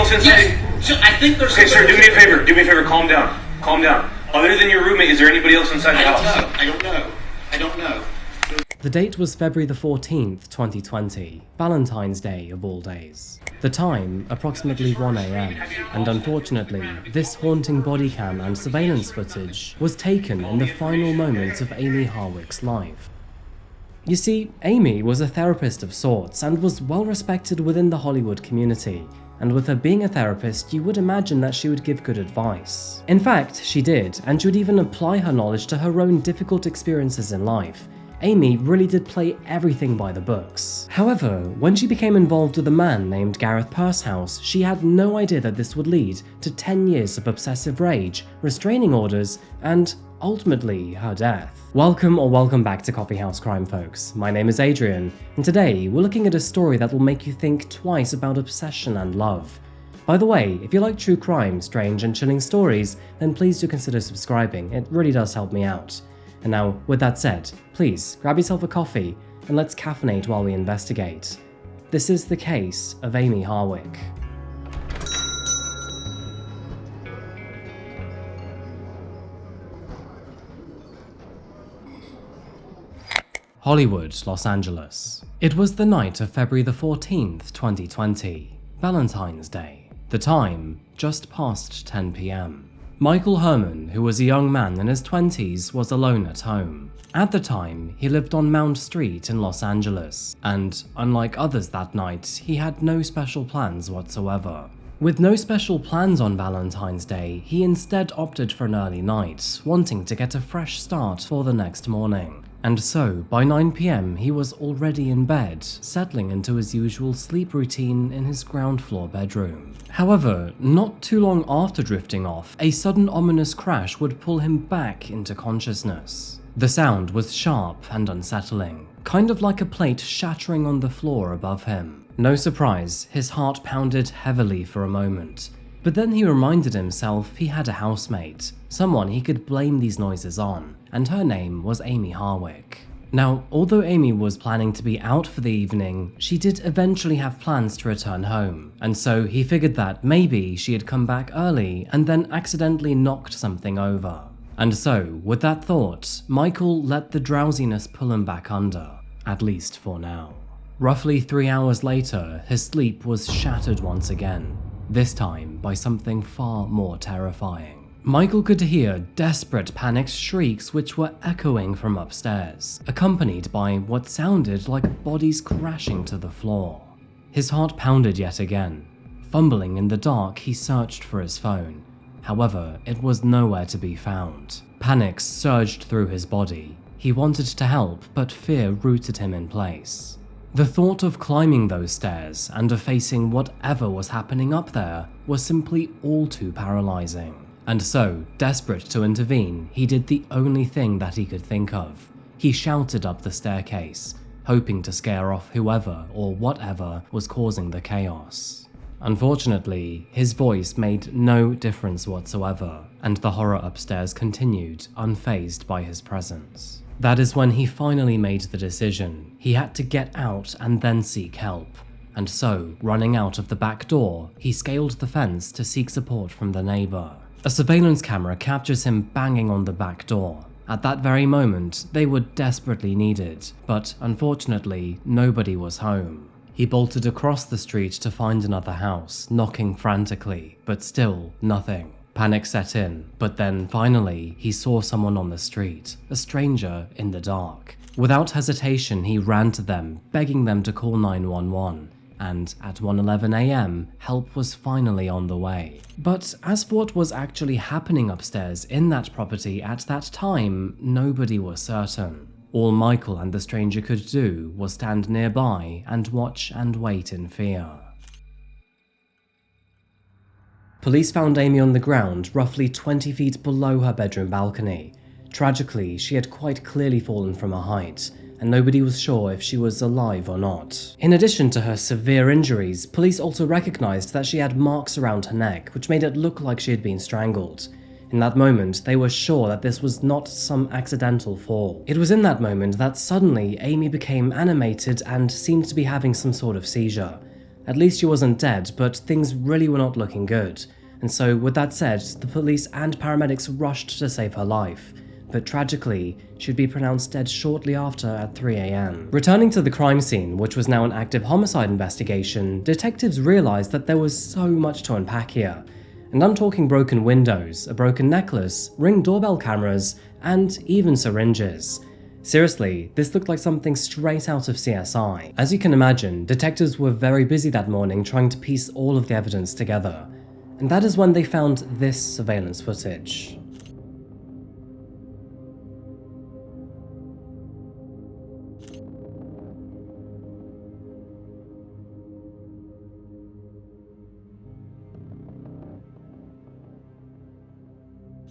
else inside? Yes. I think there's... Okay, sir, do me a favor. Do me a favor. Calm down. Calm down. Other than your roommate, is there anybody else inside the house? I don't know. The date was February the 14th, 2020, Valentine's Day of all days. The time, approximately 1 AM, and unfortunately, this haunting body cam and surveillance footage was taken in the final moments of Amie Harwicks' life. You see, Amie was a therapist of sorts and was well respected within the Hollywood community, and with her being a therapist, you would imagine that she would give good advice. In fact, she did, and she would even apply her knowledge to her own difficult experiences in life. Amie really did play everything by the books. However, when she became involved with a man named Gareth Pursehouse, she had no idea that this would lead to 10 years of obsessive rage, restraining orders, and ultimately her death. Welcome back to Coffeehouse Crime, folks. My name is Adrian, and today we're looking at a story that will make you think twice about obsession and love. By the way, if you like true crime, strange and chilling stories, then please do consider subscribing. It really does help me out. And now, with that said, please grab yourself a coffee and let's caffeinate while we investigate. This is the case of Amie Harwicks. Hollywood, Los Angeles. It was the night of February the 14th, 2020, Valentine's Day. The time, just past 10 PM. Michael Herman, who was a young man in his 20s, was alone at home. At the time, he lived on Mount Street in Los Angeles, and unlike others that night, he had no special plans whatsoever. With no special plans on Valentine's Day, he instead opted for an early night, wanting to get a fresh start for the next morning. And so, by 9 PM, he was already in bed, settling into his usual sleep routine in his ground floor bedroom. However, not too long after drifting off, a sudden ominous crash would pull him back into consciousness. The sound was sharp and unsettling, kind of like a plate shattering on the floor above him. No surprise, his heart pounded heavily for a moment. But then he reminded himself he had a housemate, someone he could blame these noises on, and her name was Amie Harwicks. Now, although Amie was planning to be out for the evening, she did eventually have plans to return home, and so he figured that maybe she had come back early and then accidentally knocked something over. And so, with that thought, Michael let the drowsiness pull him back under, at least for now. Roughly 3 hours later, his sleep was shattered once again, this time by something far more terrifying. Michael could hear desperate, panicked shrieks which were echoing from upstairs, accompanied by what sounded like bodies crashing to the floor. His heart pounded yet again. Fumbling in the dark, he searched for his phone. However, it was nowhere to be found. Panic surged through his body. He wanted to help, but fear rooted him in place. The thought of climbing those stairs and of facing whatever was happening up there was simply all too paralyzing. And so, desperate to intervene, he did the only thing that he could think of. He shouted up the staircase, hoping to scare off whoever or whatever was causing the chaos. Unfortunately, his voice made no difference whatsoever, and the horror upstairs continued, unfazed by his presence. That is when he finally made the decision. He had to get out and then seek help. And so, running out of the back door, he scaled the fence to seek support from the neighbor. A surveillance camera captures him banging on the back door. At that very moment, they were desperately needed, but unfortunately, nobody was home. He bolted across the street to find another house, knocking frantically, but still nothing. Panic set in, but then finally, he saw someone on the street, a stranger in the dark. Without hesitation, he ran to them, begging them to call 911. And at 1:11 AM, help was finally on the way. But as for what was actually happening upstairs in that property at that time, nobody was certain. All Michael and the stranger could do was stand nearby and watch and wait in fear. Police found Amie on the ground, roughly 20 feet below her bedroom balcony. Tragically, she had quite clearly fallen from a height, and nobody was sure if she was alive or not. In addition to her severe injuries, police also recognized that she had marks around her neck, which made it look like she had been strangled. In that moment, they were sure that this was not some accidental fall. It was in that moment that suddenly Amie became animated and seemed to be having some sort of seizure. At least she wasn't dead, but things really were not looking good. And so, with that said, the police and paramedics rushed to save her life. But tragically, she'd be pronounced dead shortly after at 3 a.m. Returning to the crime scene, which was now an active homicide investigation, detectives realized that there was so much to unpack here. And I'm talking broken windows, a broken necklace, Ring doorbell cameras, and even syringes. Seriously, this looked like something straight out of CSI. As you can imagine, detectives were very busy that morning trying to piece all of the evidence together. And that is when they found this surveillance footage.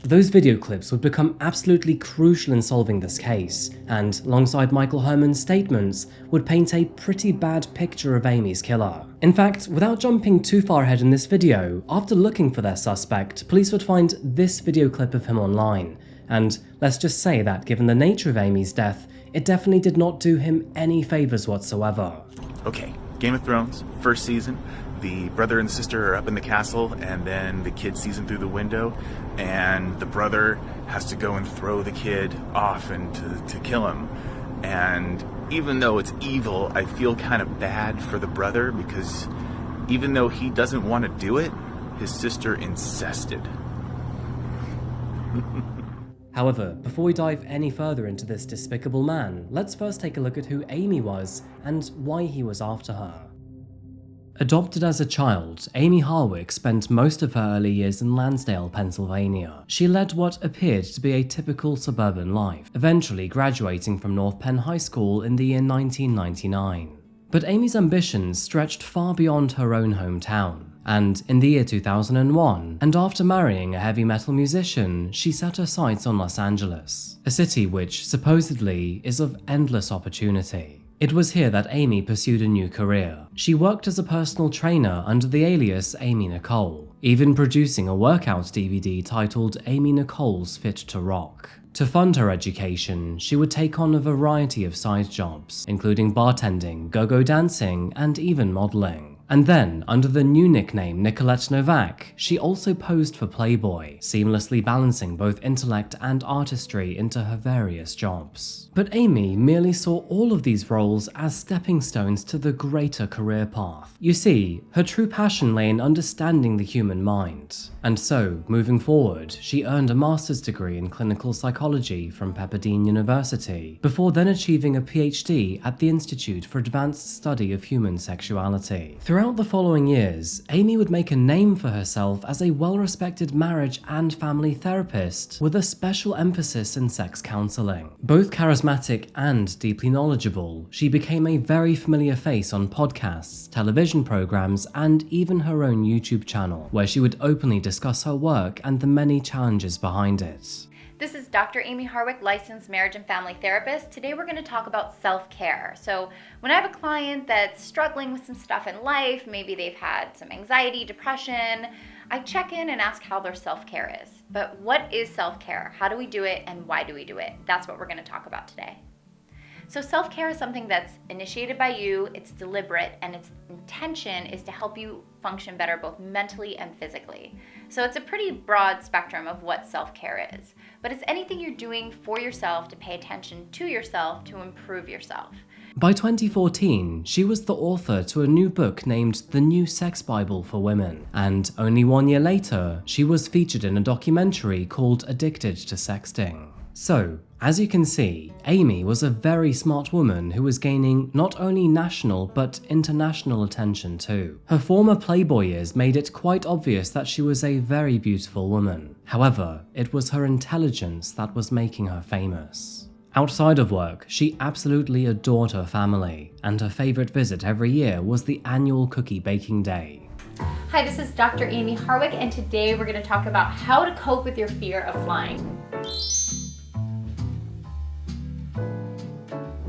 Those video clips would become absolutely crucial in solving this case, and alongside Michael Herman's statements, would paint a pretty bad picture of Amie's killer. In fact, without jumping too far ahead in this video, after looking for their suspect, police would find this video clip of him online. And let's just say that given the nature of Amie's death, it definitely did not do him any favors whatsoever. Okay, Game of Thrones, first season. The brother and sister are up in the castle, and then the kid sees him through the window, and the brother has to go and throw the kid off and to kill him. And even though it's evil, I feel kind of bad for the brother, because even though he doesn't want to do it, his sister insisted. However, before we dive any further into this despicable man, let's first take a look at who Amie was and why he was after her. Adopted as a child, Amie Harwicks spent most of her early years in Lansdale, Pennsylvania. She led what appeared to be a typical suburban life, eventually graduating from North Penn High School in the year 1999. But Amie's ambitions stretched far beyond her own hometown, and in the year 2001, and after marrying a heavy metal musician, she set her sights on Los Angeles, a city which supposedly is of endless opportunity. It was here that Amie pursued a new career. She worked as a personal trainer under the alias Amie Nicole, even producing a workout DVD titled Amie Nicole's Fit to Rock. To fund her education, she would take on a variety of side jobs, including bartending, go-go dancing, and even modeling. And then, under the new nickname Nicolette Novak, she also posed for Playboy, seamlessly balancing both intellect and artistry into her various jobs. But Amie merely saw all of these roles as stepping stones to the greater career path. You see, her true passion lay in understanding the human mind. And so, moving forward, she earned a master's degree in clinical psychology from Pepperdine University, before then achieving a PhD at the Institute for Advanced Study of Human Sexuality. Throughout the following years, Amie would make a name for herself as a well-respected marriage and family therapist with a special emphasis in sex counseling. Both charismatic and deeply knowledgeable, she became a very familiar face on podcasts, television programs, and even her own YouTube channel, where she would openly discuss her work and the many challenges behind it. This is Dr. Amie Harwicks, licensed marriage and family therapist. Today we're going to talk about self-care. So when I have a client that's struggling with some stuff in life, maybe they've had some anxiety, depression, I check in and ask how their self-care is. But what is self-care? How do we do it and why do we do it? That's what we're going to talk about today. So self-care is something that's initiated by you, it's deliberate, and its intention is to help you function better both mentally and physically. So it's a pretty broad spectrum of what self-care is, but it's anything you're doing for yourself to pay attention to yourself to improve yourself. By 2014, she was the author to a new book named The New Sex Bible for Women, and only 1 year later, she was featured in a documentary called Addicted to Sexting. So, as you can see, Amie was a very smart woman who was gaining not only national but international attention too. Her former Playboy years made it quite obvious that she was a very beautiful woman. However, it was her intelligence that was making her famous. Outside of work, she absolutely adored her family, and her favorite visit every year was the annual cookie baking day. Hi, this is Dr. Amie Harwicks, and today we're going to talk about how to cope with your fear of flying.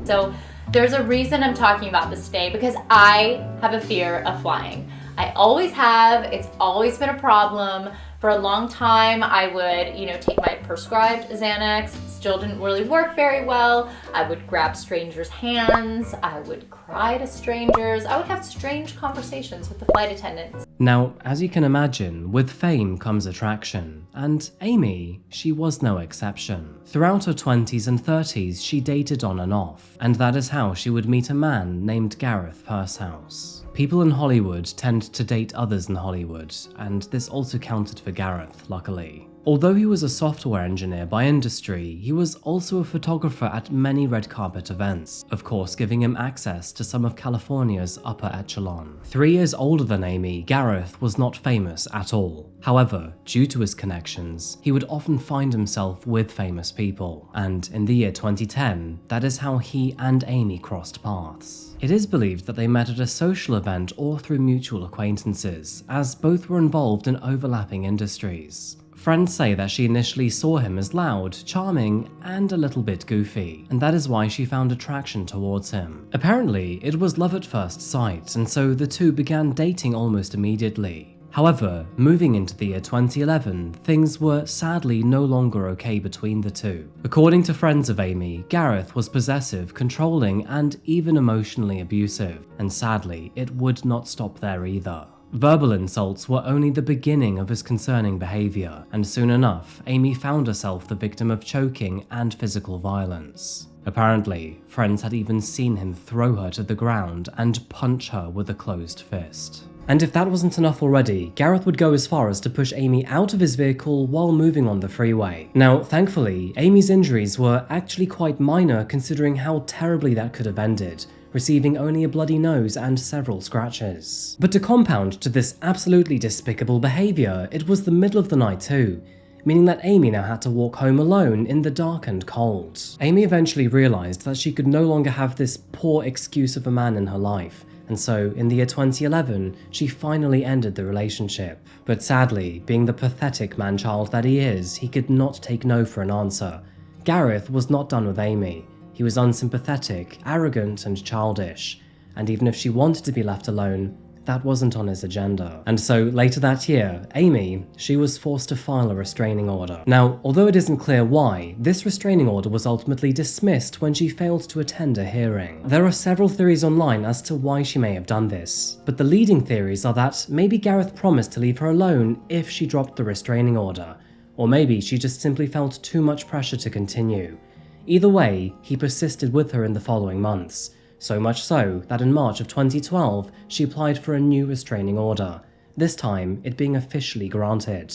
So there's a reason I'm talking about this today, because I have a fear of flying. I always have. It's always been a problem For a long time, I would, take my prescribed Xanax. Still didn't really work very well. I would grab strangers' hands. I would cry to strangers. I would have strange conversations with the flight attendants. Now, as you can imagine, with fame comes attraction, and Amie, she was no exception. Throughout her 20s and 30s, she dated on and off, and that is how she would meet a man named Gareth Pursehouse. People in Hollywood tend to date others in Hollywood, and this also counted for Gareth, luckily. Although he was a software engineer by industry, he was also a photographer at many red carpet events, of course giving him access to some of California's upper echelon. 3 years older than Amie, Gareth was not famous at all. However, due to his connections, he would often find himself with famous people, and in the year 2010, that is how he and Amie crossed paths. It is believed that they met at a social event or through mutual acquaintances, as both were involved in overlapping industries. Friends say that she initially saw him as loud, charming, and a little bit goofy, and that is why she found attraction towards him. Apparently, it was love at first sight, and so the two began dating almost immediately. However, moving into the year 2011, things were sadly no longer okay between the two. According to friends of Amie, Gareth was possessive, controlling, and even emotionally abusive, and sadly, it would not stop there either. Verbal insults were only the beginning of his concerning behavior, and soon enough, Amie found herself the victim of choking and physical violence. Apparently, friends had even seen him throw her to the ground and punch her with a closed fist. And if that wasn't enough already, Gareth would go as far as to push Amie out of his vehicle while moving on the freeway. Now, thankfully, Amie's injuries were actually quite minor considering how terribly that could have ended, receiving only a bloody nose and several scratches. But to compound to this absolutely despicable behavior, it was the middle of the night too, meaning that Amie now had to walk home alone in the dark and cold. Amie eventually realized that she could no longer have this poor excuse of a man in her life, and so in the year 2011, she finally ended the relationship. But sadly, being the pathetic man-child that he is, he could not take no for an answer. Gareth was not done with Amie. He was unsympathetic, arrogant, and childish, and even if she wanted to be left alone, that wasn't on his agenda. And so later that year, Amie, she was forced to file a restraining order. Now, although it isn't clear why, this restraining order was ultimately dismissed when she failed to attend a hearing. There are several theories online as to why she may have done this, but the leading theories are that maybe Gareth promised to leave her alone if she dropped the restraining order, or maybe she just simply felt too much pressure to continue. Either way, he persisted with her in the following months, so much so that in March of 2012, she applied for a new restraining order, this time it being officially granted.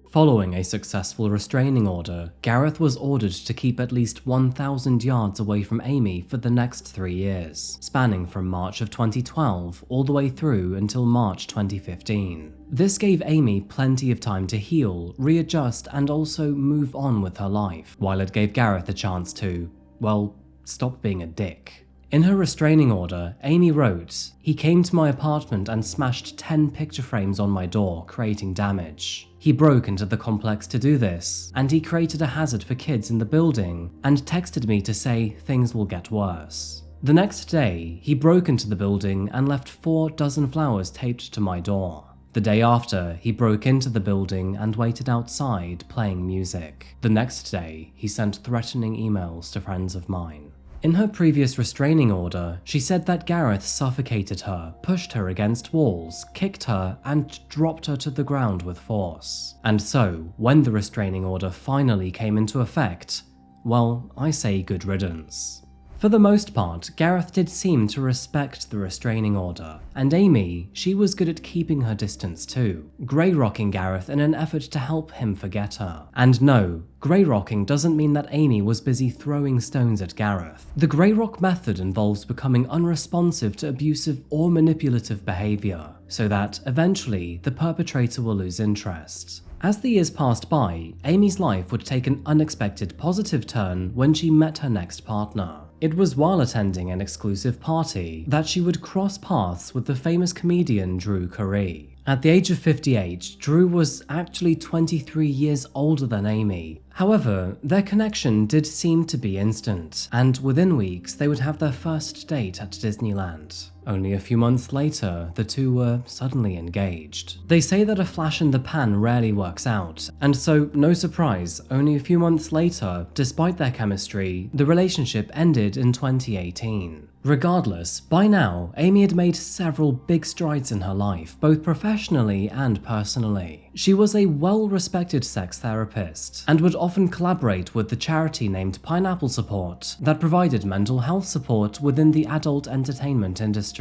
Following a successful restraining order, Gareth was ordered to keep at least 1,000 yards away from Amie for the next 3 years, spanning from March of 2012 all the way through until March 2015. This gave Amie plenty of time to heal, readjust, and also move on with her life, while it gave Gareth a chance to, well, stop being a dick. In her restraining order, Amie wrote, "He came to my apartment and smashed 10 picture frames on my door, creating damage. He broke into the complex to do this, and he created a hazard for kids in the building, and texted me to say things will get worse. The next day, he broke into the building and left 4 dozen flowers taped to my door. The day after, he broke into the building and waited outside playing music. The next day, he sent threatening emails to friends of mine." In her previous restraining order, she said that Gareth suffocated her, pushed her against walls, kicked her, and dropped her to the ground with force. And so, when the restraining order finally came into effect, well, I say good riddance. For the most part, Gareth did seem to respect the restraining order, and Amie, she was good at keeping her distance too, grey-rocking Gareth in an effort to help him forget her. And no, grey-rocking doesn't mean that Amie was busy throwing stones at Gareth. The grey-rock method involves becoming unresponsive to abusive or manipulative behaviour, so that, eventually, the perpetrator will lose interest. As the years passed by, Amie's life would take an unexpected positive turn when she met her next partner. It was while attending an exclusive party that she would cross paths with the famous comedian Drew Carey. At the age of 58, Drew was actually 23 years older than Amie. However, their connection did seem to be instant, and within weeks they would have their first date at Disneyland. Only a few months later, the two were suddenly engaged. They say that a flash in the pan rarely works out, and so, no surprise, only a few months later, despite their chemistry, the relationship ended in 2018. Regardless, by now, Amie had made several big strides in her life, both professionally and personally. She was a well-respected sex therapist, and would often collaborate with the charity named Pineapple Support that provided mental health support within the adult entertainment industry.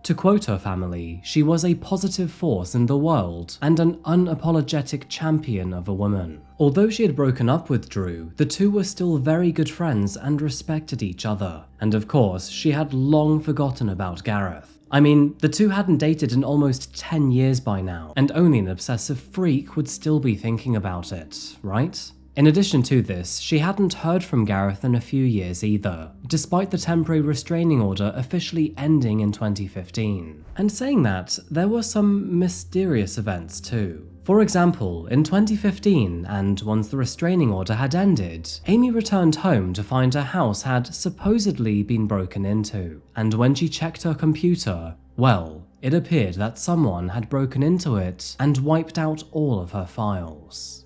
To quote her family, she was a positive force in the world and an unapologetic champion of a woman. Although she had broken up with Drew, the two were still very good friends and respected each other. And of course, she had long forgotten about Gareth. I mean, the two hadn't dated in almost 10 years by now, and only an obsessive freak would still be thinking about it, right? In addition to this, she hadn't heard from Gareth in a few years either, despite the temporary restraining order officially ending in 2015. And saying that, there were some mysterious events too. For example, in 2015, and once the restraining order had ended, Amie returned home to find her house had supposedly been broken into. And when she checked her computer, well, it appeared that someone had broken into it and wiped out all of her files.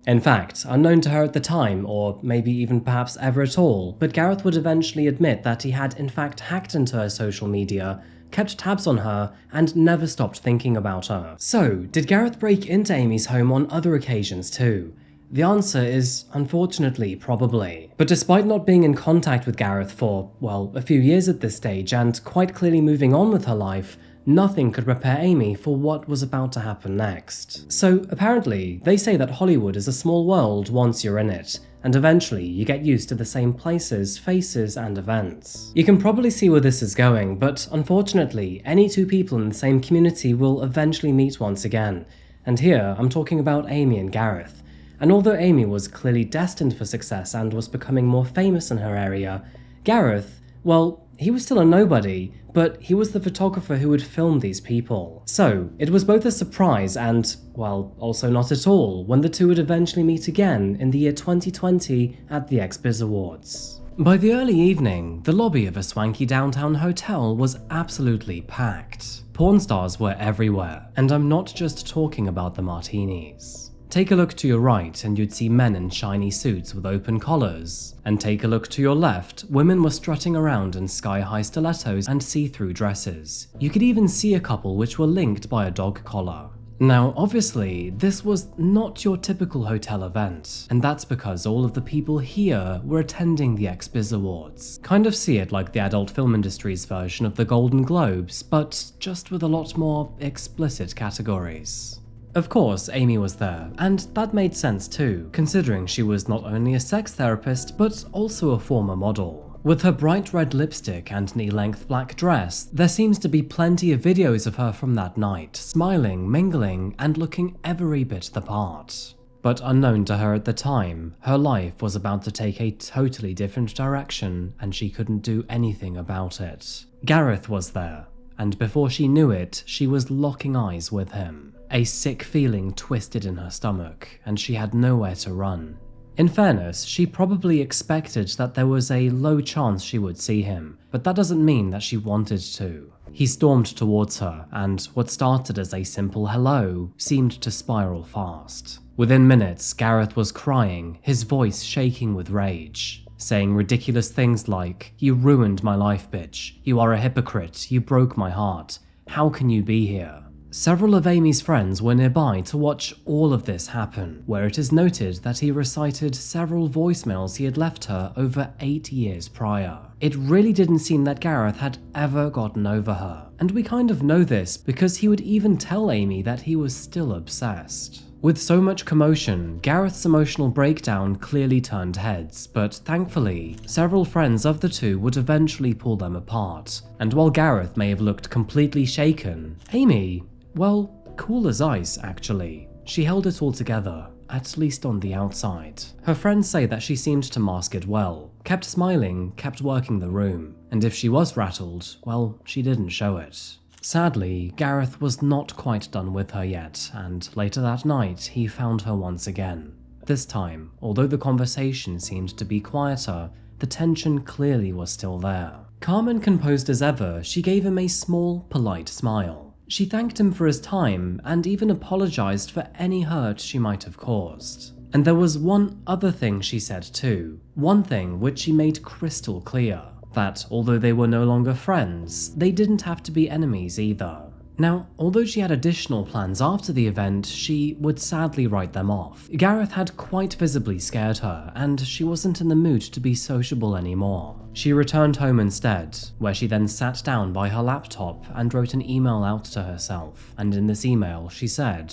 In fact, unknown to her at the time, or maybe even perhaps ever at all, but Gareth would eventually admit that he had in fact hacked into her social media, kept tabs on her, and never stopped thinking about her. So, did Gareth break into Amie's home on other occasions too? The answer is, unfortunately, probably. But despite not being in contact with Gareth for, well, a few years at this stage, and quite clearly moving on with her life, nothing could prepare Amie for what was about to happen next. So apparently, they say that Hollywood is a small world once you're in it, and eventually you get used to the same places, faces, and events. You can probably see where this is going, but unfortunately, any two people in the same community will eventually meet once again. And here, I'm talking about Amie and Gareth. And although Amie was clearly destined for success and was becoming more famous in her area, Gareth, well, he was still a nobody, but he was the photographer who would film these people. So, it was both a surprise and, well, also not at all, when the two would eventually meet again in the year 2020 at the XBiz Awards. By the early evening, the lobby of a swanky downtown hotel was absolutely packed. Porn stars were everywhere, and I'm not just talking about the martinis. Take a look to your right and you'd see men in shiny suits with open collars. And take a look to your left, women were strutting around in sky-high stilettos and see-through dresses. You could even see a couple which were linked by a dog collar. Now, obviously, this was not your typical hotel event, and that's because all of the people here were attending the XBiz Awards. Kind of see it like the adult film industry's version of the Golden Globes, but just with a lot more explicit categories. Of course, Amie was there, and that made sense too, considering she was not only a sex therapist, but also a former model. With her bright red lipstick and knee-length black dress, there seems to be plenty of videos of her from that night, smiling, mingling, and looking every bit the part. But unknown to her at the time, her life was about to take a totally different direction, and she couldn't do anything about it. Gareth was there, and before she knew it, she was locking eyes with him. A sick feeling twisted in her stomach, and she had nowhere to run. In fairness, she probably expected that there was a low chance she would see him, but that doesn't mean that she wanted to. He stormed towards her, and what started as a simple hello seemed to spiral fast. Within minutes, Gareth was crying, his voice shaking with rage, saying ridiculous things like, "You ruined my life, bitch. You are a hypocrite. You broke my heart. How can you be here?" Several of Amie's friends were nearby to watch all of this happen, where it is noted that he recited several voicemails he had left her over 8 years prior. It really didn't seem that Gareth had ever gotten over her, and we kind of know this because he would even tell Amie that he was still obsessed. With so much commotion, Gareth's emotional breakdown clearly turned heads, but thankfully, several friends of the two would eventually pull them apart. And while Gareth may have looked completely shaken, Amie, well, cool as ice, actually. She held it all together, at least on the outside. Her friends say that she seemed to mask it well, kept smiling, kept working the room, and if she was rattled, well, she didn't show it. Sadly, Gareth was not quite done with her yet, and later that night he found her once again. This time, although the conversation seemed to be quieter, the tension clearly was still there. Calm and composed as ever, she gave him a small, polite smile. She thanked him for his time and even apologized for any hurt she might have caused. And there was one other thing she said too, one thing which she made crystal clear, that although they were no longer friends, they didn't have to be enemies either. Now, although she had additional plans after the event, she would sadly write them off. Gareth had quite visibly scared her, and she wasn't in the mood to be sociable anymore. She returned home instead, where she then sat down by her laptop and wrote an email out to herself, and in this email she said,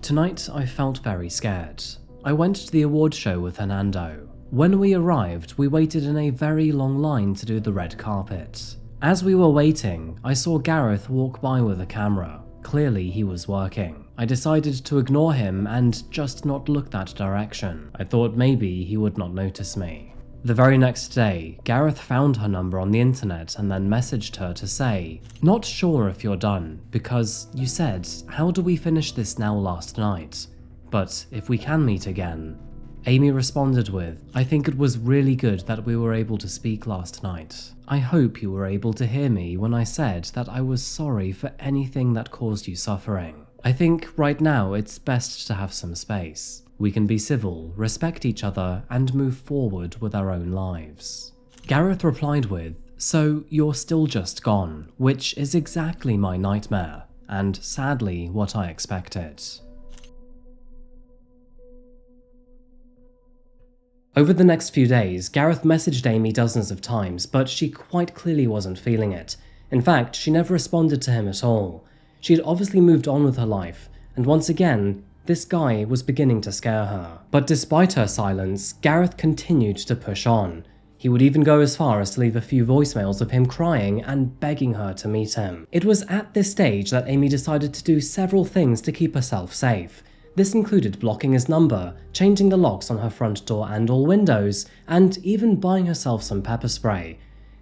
"Tonight I felt very scared. I went to the award show with Hernando. When we arrived, we waited in a very long line to do the red carpet. As we were waiting, I saw Gareth walk by with a camera. Clearly he was working. I decided to ignore him and just not look that direction. I thought maybe he would not notice me." The very next day, Gareth found her number on the internet and then messaged her to say, "Not sure if you're done, because you said, how do we finish this now last night? But if we can meet again." Amie responded with, "I think it was really good that we were able to speak last night. I hope you were able to hear me when I said that I was sorry for anything that caused you suffering. I think right now it's best to have some space. We can be civil, respect each other, and move forward with our own lives." Gareth replied with, "So you're still just gone, which is exactly my nightmare, and sadly what I expected." Over the next few days, Gareth messaged Amie dozens of times, but she quite clearly wasn't feeling it. In fact, she never responded to him at all. She had obviously moved on with her life, and once again, this guy was beginning to scare her. But despite her silence, Gareth continued to push on. He would even go as far as to leave a few voicemails of him crying and begging her to meet him. It was at this stage that Amie decided to do several things to keep herself safe. This included blocking his number, changing the locks on her front door and all windows, and even buying herself some pepper spray.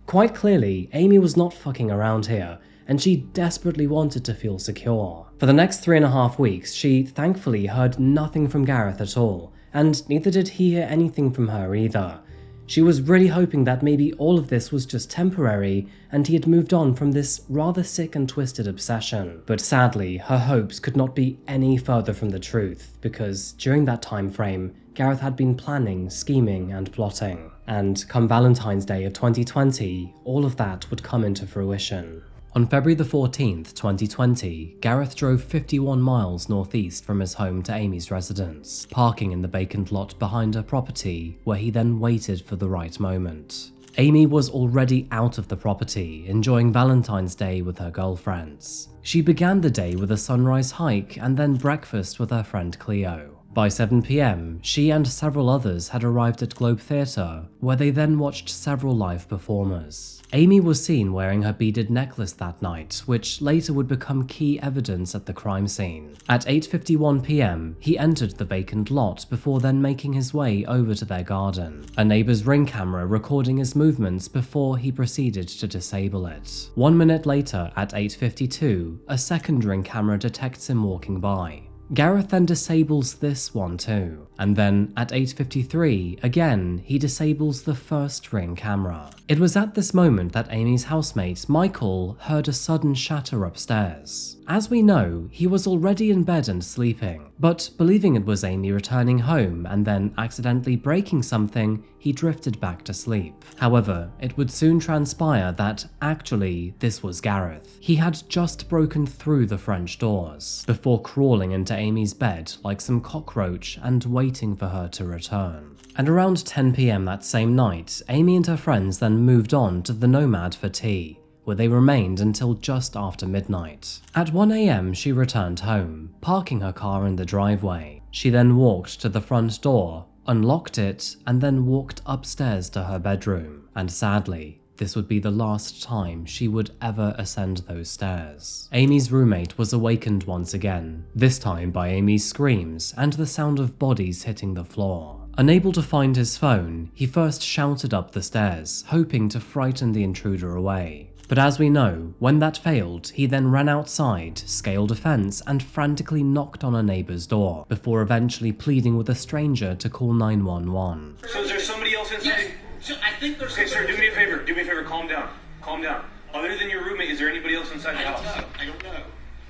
Quite clearly, Amie was not fucking around here, and she desperately wanted to feel secure. For the next 3.5 weeks, she thankfully heard nothing from Gareth at all, and neither did he hear anything from her either. She was really hoping that maybe all of this was just temporary and he had moved on from this rather sick and twisted obsession. But sadly, her hopes could not be any further from the truth, because during that time frame, Gareth had been planning, scheming, and plotting. And come Valentine's Day of 2020, all of that would come into fruition. On February the 14th, 2020, Gareth drove 51 miles northeast from his home to Amie's residence, parking in the vacant lot behind her property, where he then waited for the right moment. Amie was already out of the property, enjoying Valentine's Day with her girlfriends. She began the day with a sunrise hike and then breakfast with her friend Cleo. By 7 p.m, she and several others had arrived at Globe Theatre, where they then watched several live performers. Amie was seen wearing her beaded necklace that night, which later would become key evidence at the crime scene. At 8:51 p.m, he entered the vacant lot before then making his way over to their garden, a neighbour's Ring camera recording his movements before he proceeded to disable it. 1 minute later, at 8:52, a second Ring camera detects him walking by. Gareth then disables this one too, and then at 8:53, again, he disables the first Ring camera. It was at this moment that Amie's housemate, Michael, heard a sudden shatter upstairs. As we know, he was already in bed and sleeping, but believing it was Amie returning home and then accidentally breaking something, he drifted back to sleep. However, it would soon transpire that actually this was Gareth. He had just broken through the French doors, before crawling into Amie's bed like some cockroach and waiting for her to return. And around 10 p.m. that same night, Amie and her friends then moved on to the Nomad for tea, where they remained until just after midnight. At 1 a.m, she returned home, parking her car in the driveway. She then walked to the front door, unlocked it, and then walked upstairs to her bedroom. And sadly, this would be the last time she would ever ascend those stairs. Amie's roommate was awakened once again, this time by Amie's screams and the sound of bodies hitting the floor. Unable to find his phone, he first shouted up the stairs, hoping to frighten the intruder away. But as we know, when that failed, he then ran outside, scaled a fence, and frantically knocked on a neighbor's door, before eventually pleading with a stranger to call 911. So is there somebody else inside? Yes. So I think there's. Okay, sir, do me a favor. Do me a favor. Calm down. Calm down. Other than your roommate, is there anybody else inside the house? I don't know.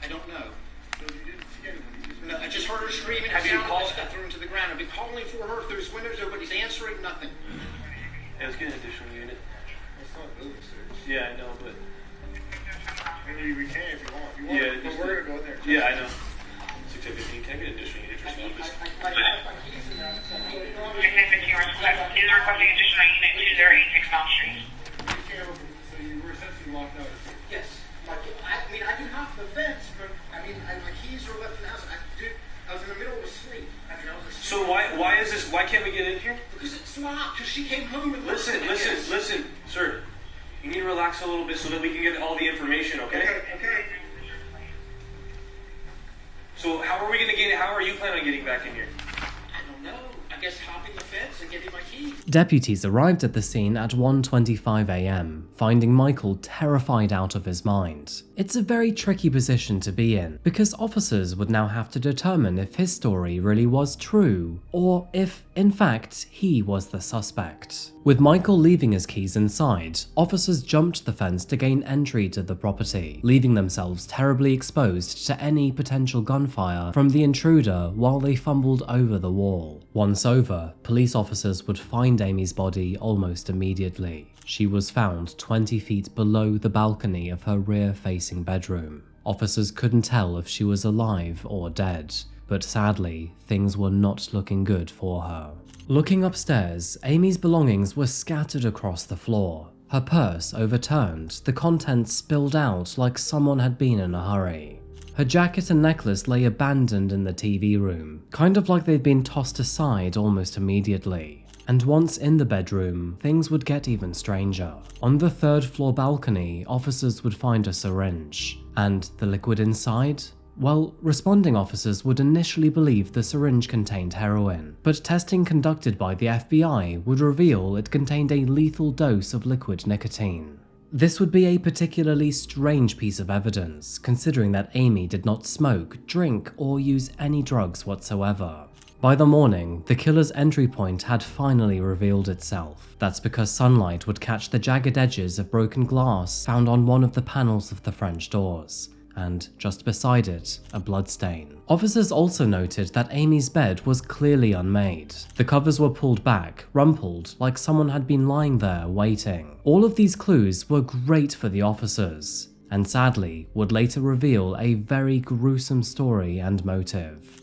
I don't know. No, I just heard her screaming. Have you called? I threw him to the ground. I've been calling for her. There's windows open. He's answering nothing. Yeah, let's get an additional unit. It's not building search. Yeah, I know, but I mean, we can if you want. yeah, But we're gonna go in there. Yeah, I know. 615. Can I get an additional unit for some office? Is requesting additional unit 2086 Mount Street. So you were essentially locked out. Yes. I mean, I can hop the fence, but I mean, my keys were left in the house. I was in the middle of sleep. So why is this? Why can't we get in here? Because it's locked. Because she came home and Listen, sir. You need to relax a little bit so that we can get all the information, okay? Okay. So how are we gonna get? How are you planning on getting back in here? I don't know. I guess hopping the fence and getting my keys. Deputies arrived at the scene at 1:25 a.m., finding Michael terrified out of his mind. It's a very tricky position to be in, because officers would now have to determine if his story really was true, or if, in fact, he was the suspect. With Michael leaving his keys inside, officers jumped the fence to gain entry to the property, leaving themselves terribly exposed to any potential gunfire from the intruder while they fumbled over the wall. Once over, police officers would find Amie's body almost immediately. She was found 20 feet below the balcony of her rear-facing bedroom. Officers couldn't tell if she was alive or dead, but sadly, things were not looking good for her. Looking upstairs, Amie's belongings were scattered across the floor. Her purse overturned, the contents spilled out like someone had been in a hurry. Her jacket and necklace lay abandoned in the TV room, kind of like they'd been tossed aside almost immediately. And once in the bedroom, things would get even stranger. On the third-floor balcony, officers would find a syringe. And the liquid inside? Well, responding officers would initially believe the syringe contained heroin, but testing conducted by the FBI would reveal it contained a lethal dose of liquid nicotine. This would be a particularly strange piece of evidence, considering that Amie did not smoke, drink, or use any drugs whatsoever. By the morning, the killer's entry point had finally revealed itself. That's because sunlight would catch the jagged edges of broken glass found on one of the panels of the French doors, and just beside it, a bloodstain. Officers also noted that Amie's bed was clearly unmade. The covers were pulled back, rumpled, like someone had been lying there waiting. All of these clues were great for the officers, and sadly would later reveal a very gruesome story and motive.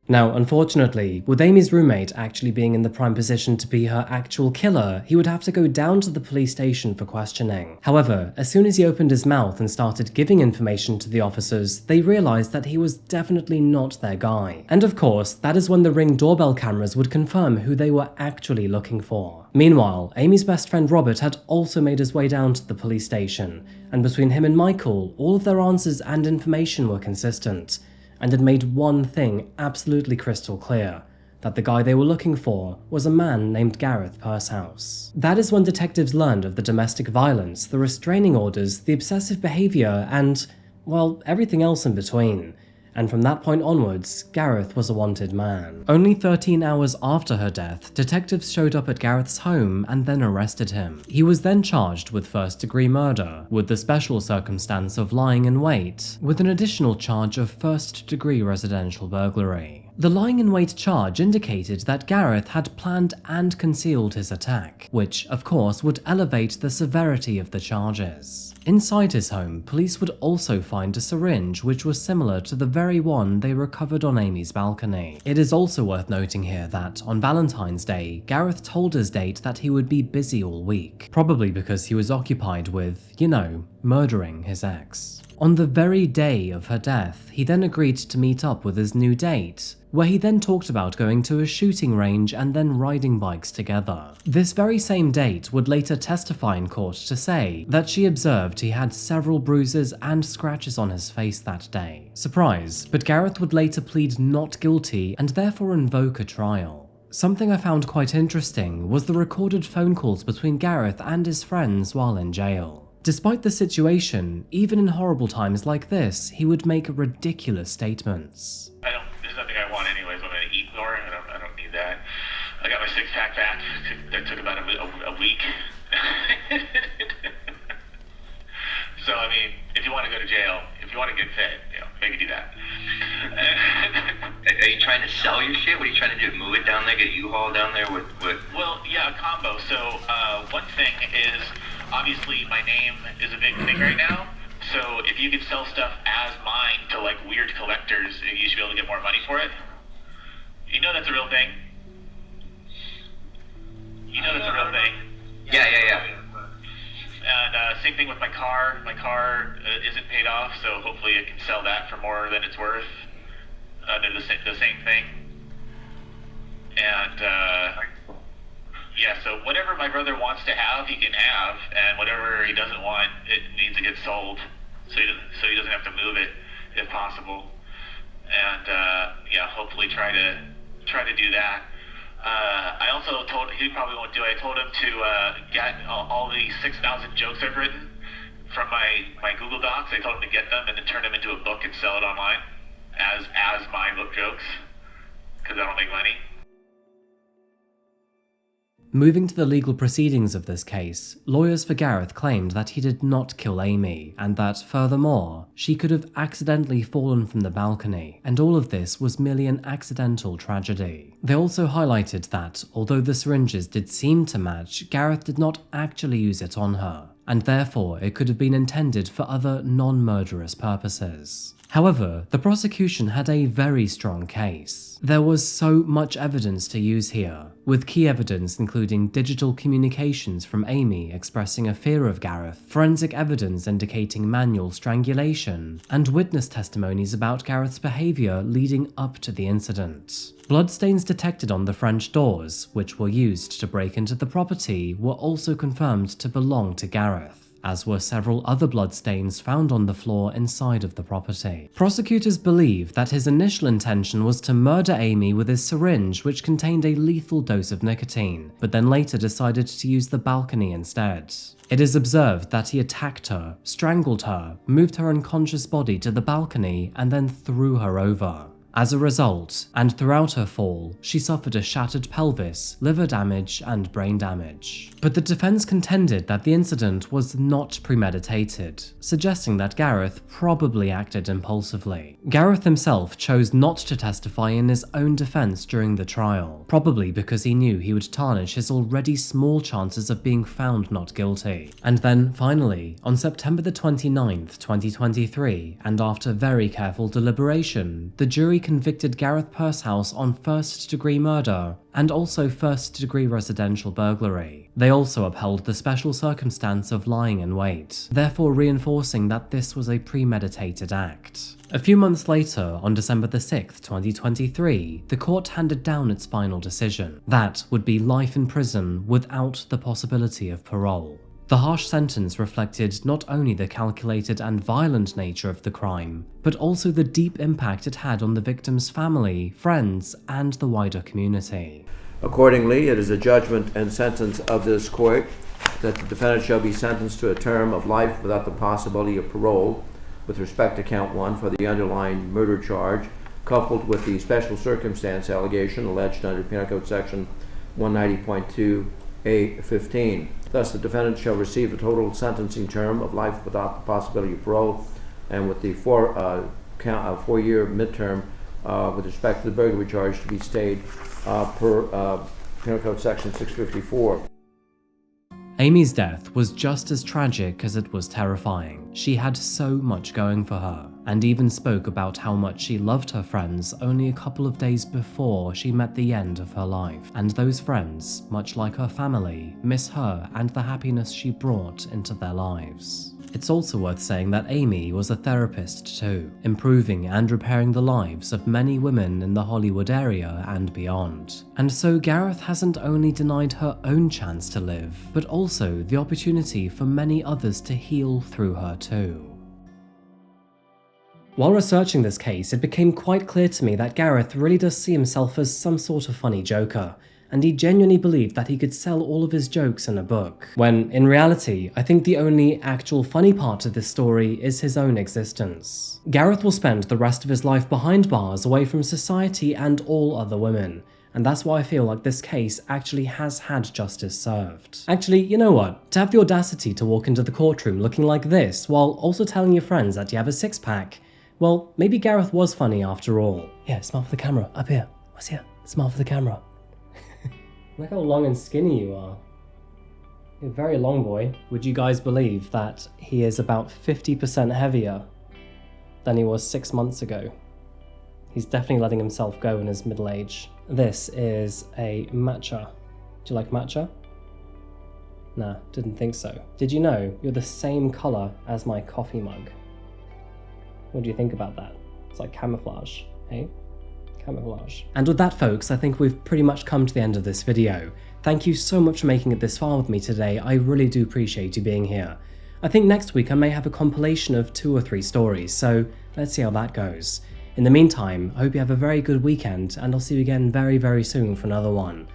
Now, unfortunately, with Amie's roommate actually being in the prime position to be her actual killer, he would have to go down to the police station for questioning. However, as soon as he opened his mouth and started giving information to the officers, they realized that he was definitely not their guy. And of course, that is when the Ring doorbell cameras would confirm who they were actually looking for. Meanwhile, Amie's best friend Robert had also made his way down to the police station, and between him and Michael, all of their answers and information were consistent, and had made one thing absolutely crystal clear, that the guy they were looking for was a man named Gareth Pursehouse. That is when detectives learned of the domestic violence, the restraining orders, the obsessive behavior, and, well, everything else in between. And from that point onwards, Gareth was a wanted man. Only 13 hours after her death, detectives showed up at Gareth's home and then arrested him. He was then charged with first-degree murder, with the special circumstance of lying in wait, with an additional charge of first-degree residential burglary. The lying in wait charge indicated that Gareth had planned and concealed his attack, which, of course, would elevate the severity of the charges. Inside his home, police would also find a syringe which was similar to the very one they recovered on Amie's balcony. It is also worth noting here that, on Valentine's Day, Gareth told his date that he would be busy all week, probably because he was occupied with, murdering his ex. On the very day of her death, he then agreed to meet up with his new date, where he then talked about going to a shooting range and then riding bikes together. This very same date would later testify in court to say that she observed he had several bruises and scratches on his face that day. Surprise, but Gareth would later plead not guilty and therefore invoke a trial. Something I found quite interesting was the recorded phone calls between Gareth and his friends while in jail. Despite the situation, even in horrible times like this, he would make ridiculous statements. There's nothing I want anyways. I'm gonna eat more. I don't need that. I got my six-pack back. That took about a week. So, I mean, if you want to go to jail, if you want to get fit, maybe do that. Are you trying to sell your shit? What are you trying to do? Move it down there? Get a U-Haul down there? What? Well, yeah, a combo. So, one thing is, obviously, my name is a big thing right now. So, if you could sell stuff as mine to, like, weird collectors, you should be able to get more money for it. You know that's a real thing? You know that's a real thing? Yeah. And same thing with my car. My car isn't paid off, so hopefully I can sell that for more than it's worth. They're the same thing. And yeah, so whatever my brother wants to have, he can have, and whatever he doesn't want, it needs to get sold, so he doesn't have to move it if possible. And yeah, hopefully try to do that. I also told he probably won't do it. I told him to get all the 6,000 jokes I've written from my Google Docs. I told him to get them and then turn them into a book and sell it online as my book jokes, because I don't make money. Moving to the legal proceedings of this case, lawyers for Gareth claimed that he did not kill Amie, and that, furthermore, she could have accidentally fallen from the balcony, and all of this was merely an accidental tragedy. They also highlighted that, although the syringes did seem to match, Gareth did not actually use it on her, and therefore it could have been intended for other non-murderous purposes. However, the prosecution had a very strong case. There was so much evidence to use here, with key evidence including digital communications from Amie expressing a fear of Gareth, forensic evidence indicating manual strangulation, and witness testimonies about Gareth's behaviour leading up to the incident. Bloodstains detected on the French doors, which were used to break into the property, were also confirmed to belong to Gareth, as were several other bloodstains found on the floor inside of the property. Prosecutors believe that his initial intention was to murder Amie with his syringe, which contained a lethal dose of nicotine, but then later decided to use the balcony instead. It is observed that he attacked her, strangled her, moved her unconscious body to the balcony, and then threw her over. As a result, and throughout her fall, she suffered a shattered pelvis, liver damage, and brain damage. But the defense contended that the incident was not premeditated, suggesting that Gareth probably acted impulsively. Gareth himself chose not to testify in his own defense during the trial, probably because he knew he would tarnish his already small chances of being found not guilty. And then, finally, on September the 29th, 2023, and after very careful deliberation, the jury convicted Gareth Pursehouse on first-degree murder and also first-degree residential burglary. They also upheld the special circumstance of lying in wait, therefore reinforcing that this was a premeditated act. A few months later, on December the 6th, 2023, the court handed down its final decision. That would be life in prison without the possibility of parole. The harsh sentence reflected not only the calculated and violent nature of the crime, but also the deep impact it had on the victim's family, friends, and the wider community. Accordingly, it is a judgment and sentence of this court that the defendant shall be sentenced to a term of life without the possibility of parole with respect to count 1 for the underlying murder charge, coupled with the special circumstance allegation alleged under Penal Code Section 190.2A15. Thus, the defendant shall receive a total sentencing term of life without the possibility of parole, and with the 4-year midterm with respect to the burglary charge to be stayed per Penal Code Section 654. Amie's death was just as tragic as it was terrifying. She had so much going for her, and even spoke about how much she loved her friends only a couple of days before she met the end of her life. And those friends, much like her family, miss her and the happiness she brought into their lives. It's also worth saying that Amie was a therapist too, improving and repairing the lives of many women in the Hollywood area and beyond. And so Gareth hasn't only denied her own chance to live, but also the opportunity for many others to heal through her too. While researching this case, it became quite clear to me that Gareth really does see himself as some sort of funny joker, and he genuinely believed that he could sell all of his jokes in a book. When, in reality, I think the only actual funny part of this story is his own existence. Gareth will spend the rest of his life behind bars, away from society and all other women, and that's why I feel like this case actually has had justice served. Actually, you know what? To have the audacity to walk into the courtroom looking like this, while also telling your friends that you have a six-pack, well, maybe Gareth was funny after all. Yeah, smile for the camera, up here. What's here? Smile for the camera. Look how long and skinny you are. You're a very long boy. Would you guys believe that he is about 50% heavier than he was 6 months ago? He's definitely letting himself go in his middle age. This is a matcha. Do you like matcha? Nah, didn't think so. Did you know you're the same color as my coffee mug? What do you think about that? It's like camouflage, hey? Camouflage. And with that, folks, I think we've pretty much come to the end of this video. Thank you so much for making it this far with me today. I really do appreciate you being here. I think next week I may have a compilation of 2 or 3 stories, so let's see how that goes. In the meantime, I hope you have a very good weekend, and I'll see you again very, very soon for another one.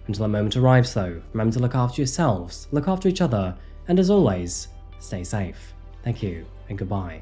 Until that moment arrives though, remember to look after yourselves, look after each other, and as always, stay safe. Thank you, and goodbye.